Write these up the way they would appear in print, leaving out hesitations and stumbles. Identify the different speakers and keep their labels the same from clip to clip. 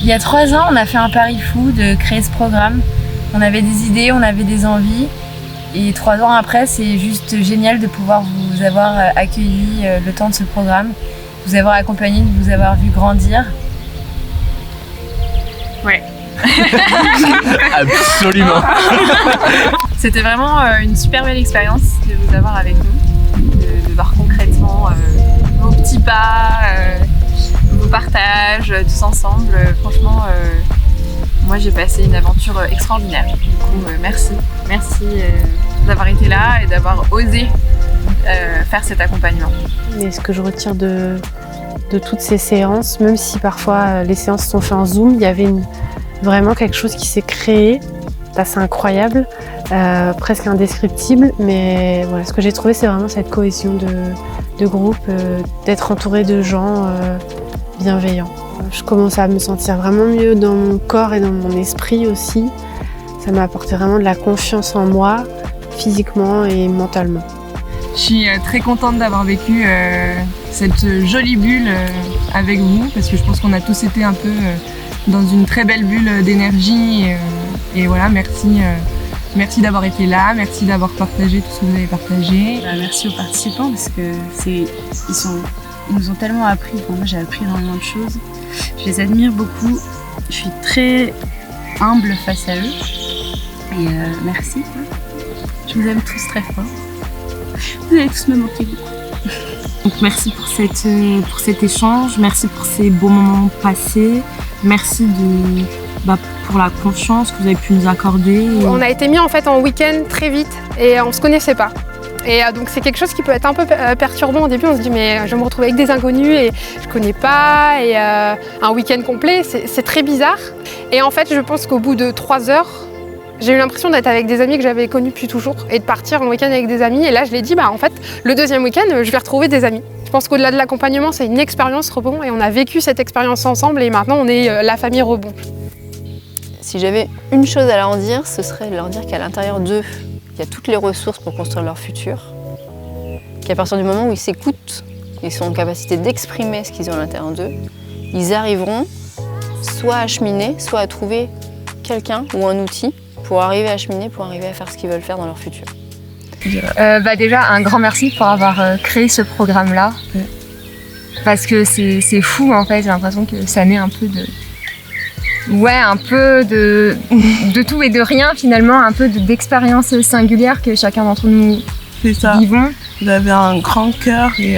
Speaker 1: Il y a 3 ans, on a fait un pari fou de créer ce programme. On avait des idées, on avait des envies. Et 3 ans après, c'est juste génial de pouvoir vous avoir accueilli le temps de ce programme, vous avoir accompagné, de vous avoir vu grandir.
Speaker 2: Ouais.
Speaker 3: Absolument.
Speaker 2: C'était vraiment une super belle expérience de vous avoir avec nous, de voir concrètement vos petits pas, vos partages, tous ensemble. Franchement, moi j'ai passé une aventure extraordinaire. Du coup, merci d'avoir été là et d'avoir osé faire cet accompagnement.
Speaker 4: Et ce que je retire de toutes ces séances, même si parfois les séances sont faites en Zoom, il y avait vraiment quelque chose qui s'est créé, c'est incroyable, presque indescriptible, mais voilà, ce que j'ai trouvé, c'est vraiment cette cohésion de groupe, d'être entouré de gens bienveillants. Je commence à me sentir vraiment mieux dans mon corps et dans mon esprit aussi. Ça m'a apporté vraiment de la confiance en moi, physiquement et mentalement.
Speaker 5: Je suis très contente d'avoir vécu cette jolie bulle avec vous, parce que je pense qu'on a tous été un peu dans une très belle bulle d'énergie. Et voilà, merci d'avoir été là, merci d'avoir partagé tout ce que vous avez partagé.
Speaker 1: Merci aux participants parce que ils nous ont tellement appris. Enfin, moi j'ai appris énormément de choses. Je les admire beaucoup. Je suis très humble face à eux. Et merci. Je vous aime tous très fort. Vous allez tous me manquer beaucoup.
Speaker 6: Donc merci pour cet échange, merci pour ces beaux moments passés, merci pour la confiance que vous avez pu nous accorder.
Speaker 7: On a été mis en fait en week-end très vite et on se connaissait pas. Et donc c'est quelque chose qui peut être un peu perturbant au début, on se dit mais je vais me retrouver avec des inconnus et je connais pas, et un week-end complet, c'est très bizarre. Et en fait je pense qu'au bout de 3 heures, j'ai eu l'impression d'être avec des amis que j'avais connus depuis toujours et de partir en week-end avec des amis. Et là, je l'ai dit, en fait, le deuxième week-end, je vais retrouver des amis. Je pense qu'au-delà de l'accompagnement, c'est une expérience rebond et on a vécu cette expérience ensemble et maintenant, on est la famille rebond.
Speaker 8: Si j'avais une chose à leur dire, ce serait de leur dire qu'à l'intérieur d'eux, il y a toutes les ressources pour construire leur futur. Qu'à partir du moment où ils s'écoutent, ils sont en capacité d'exprimer ce qu'ils ont à l'intérieur d'eux, ils arriveront soit à cheminer, soit à trouver quelqu'un ou un outil pour arriver à cheminer, pour arriver à faire ce qu'ils veulent faire dans leur futur.
Speaker 1: Déjà, un grand merci pour avoir créé ce programme-là. Parce que c'est fou, en fait. J'ai l'impression que ça naît un peu de tout et de rien, finalement. Un peu d'expériences singulières que chacun d'entre nous vivons.
Speaker 5: Vous avez un grand cœur et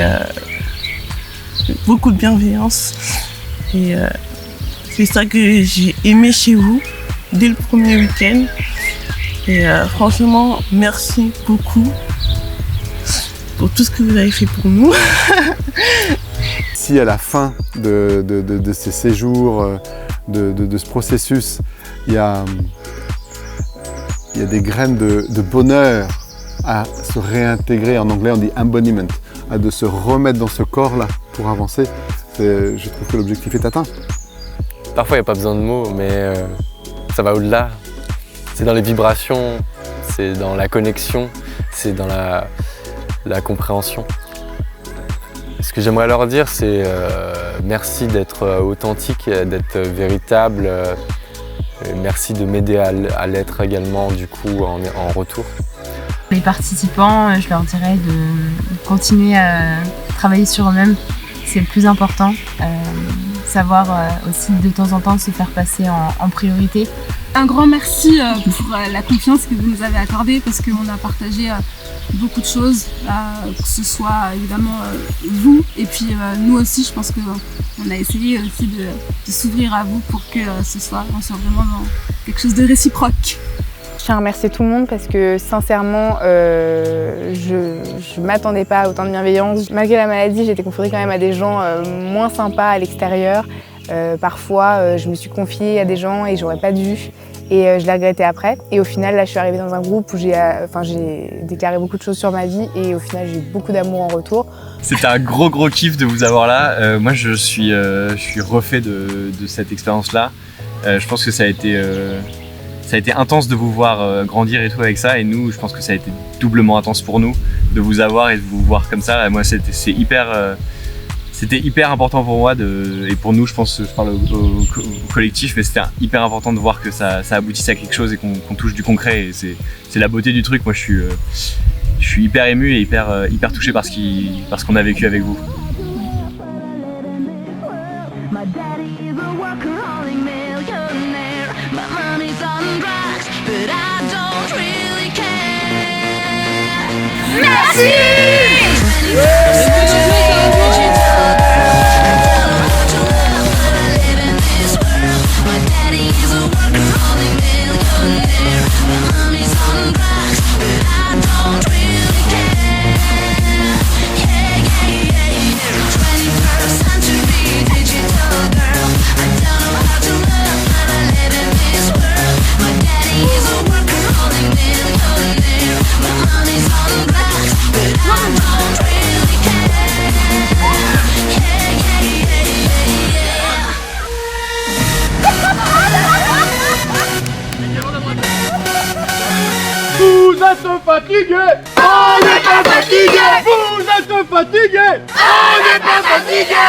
Speaker 5: beaucoup de bienveillance. Et c'est ça que j'ai aimé chez vous dès le premier week-end. Et franchement, merci beaucoup pour tout ce que vous avez fait pour nous.
Speaker 9: Si à la fin de ces séjours, de ce processus, il y a des graines de bonheur à se réintégrer, en anglais on dit embodiment, de se remettre dans ce corps-là pour avancer, je trouve que l'objectif est atteint.
Speaker 3: Parfois il n'y a pas besoin de mots, mais ça va au-delà. C'est dans les vibrations, c'est dans la connexion, c'est dans la compréhension. Ce que j'aimerais leur dire, c'est merci d'être authentique, d'être véritable. Merci de m'aider à l'être également du coup en retour.
Speaker 1: Les participants, je leur dirais de continuer à travailler sur eux-mêmes, c'est le plus important. Savoir aussi de temps en temps se faire passer en priorité.
Speaker 10: Un grand merci pour la confiance que vous nous avez accordée, parce qu'on a partagé beaucoup de choses, que ce soit évidemment vous et puis nous aussi. Je pense qu'on a essayé aussi de s'ouvrir à vous pour que on soit vraiment dans quelque chose de réciproque.
Speaker 11: Je tiens à remercier tout le monde parce que sincèrement, je ne m'attendais pas à autant de bienveillance. Malgré la maladie, j'ai été confrontée quand même à des gens moins sympas à l'extérieur. Parfois, je me suis confiée à des gens et j'aurais pas dû. Et je l'ai regretté après. Et au final, là, je suis arrivée dans un groupe où j'ai déclaré beaucoup de choses sur ma vie et au final, j'ai eu beaucoup d'amour en retour.
Speaker 12: C'était un gros kiff de vous avoir là. Moi, je suis refait de cette expérience-là. Je pense que ça a été intense de vous voir grandir et tout avec ça. Et nous, je pense que ça a été doublement intense pour nous de vous avoir et de vous voir comme ça. Moi, c'est c'était hyper important pour moi et pour nous, je pense, je parle au collectif, mais c'était hyper important de voir que ça aboutisse à quelque chose et qu'on touche du concret. Et c'est la beauté du truc. Moi, je suis hyper ému et hyper touché par ce qu'on a vécu avec vous.
Speaker 13: Vous êtes fatigué, on n'est pas fatigué. Vous êtes fatigué, on n'est pas fatigué.